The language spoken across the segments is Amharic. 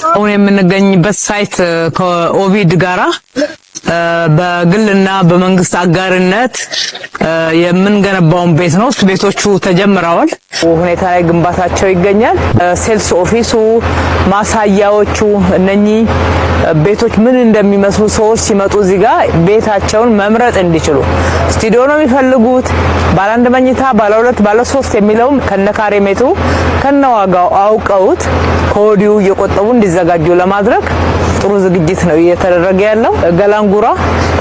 አሁን የምንገኝበት ሳይት ከኦቪድ ጋራ በግልና በመንግስት አጋርነት የምንገነባውን ቤት ነው። ቤቶቹ ተጀምረዋል። ሁኔታ ላይ ግንባታቸው ይገኛል። ሴልስ ኦፊሱ ማሳያዎቹ እነኚህ ቤቶች ምን እንደሚመስሉ ሰዎች ሲመጡ እዚህ ጋር ቤታቸውን መምረጥ እንዲችሉ ስቱዲዮ ነው የሚፈልጉት ባለ አንድ መኝታ ባለ ሁለት ባለ ሶስት የሚለውን ከነካሬ ሜትሩ ከነዋጋው አውቀውት ከወዲሁ እየቆጠቡ እንዲዘጋጁ ለማድረግ ጥሩ ዝግጅት ነው እየተደረገ ያለው። ገላንጉራ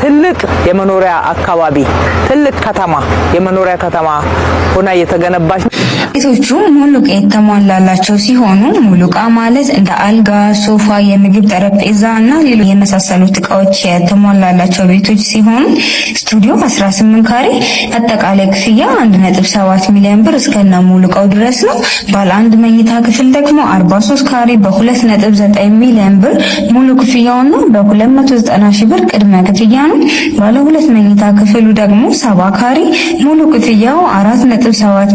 ትልቅ የመኖሪያ አካባቢ ትልቅ ከተማ የመኖሪያ ከተማ ሆና እየተገነባች ቤቶቹ ሙሉ ዕቃ የተሟላላቸው ሲሆኑ ሙሉ ዕቃ ማለት እንደ አልጋ፣ ሶፋ፣ የምግብ ጠረጴዛ እና ሌሎች የመሳሰሉት ዕቃዎች የተሟላላቸው ቤቶች ሲሆኑ ስቱዲዮ 18 ካሬ አጠቃላይ ክፍያ 1.7 ሚሊዮን ብር እስከነ ሙሉ ዕቃው ድረስ ነው። ባለ አንድ መኝታ ክፍል ደግሞ 43 ካሬ በ2.9 ሚሊዮን ብር ሙሉ ክፍያውና በ290 ሺህ ብር ቅድመ ክፍያ ነው። ባለ ሁለት መኝታ ክፍሉ ደግሞ 70 ካሬ ሙሉ ክፍያው 4.7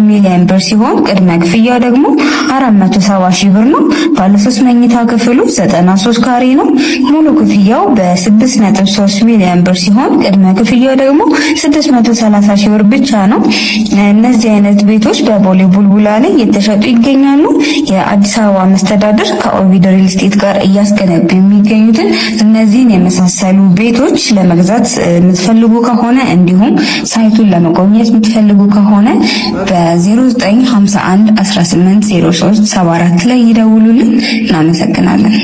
ሚሊዮን ብር ሲሆን ቅድመ ክፍያው ደግሞ 470 ሺህ ብር ነው። ባለ 3 መኝታ ክፍሉ 93 ካሬ ነው። ሙሉ ክፍያው በ6.3 ሚሊዮን ብር ሲሆን ቅድመ ክፍያው ደግሞ 630 ሺህ ብር ብቻ ነው። እነዚህ አይነት ቤቶች በቦሌ ቡልቡላ ላይ እየተሸጡ ይገኛሉ። የአዲስ አበባ መስተዳድር ከኦቪድ ሪል ስቴት ጋር እያስገነቡ የሚገኙትን እነዚህን የመሳሰሉ ቤቶች ለመግዛት የምትፈልጉ ከሆነ እንዲሁም ሳይቱን ለመጎብኘት የምትፈልጉ ከሆነ በ0951 180374 ላይ ይደውሉልን። እናመሰግናለን።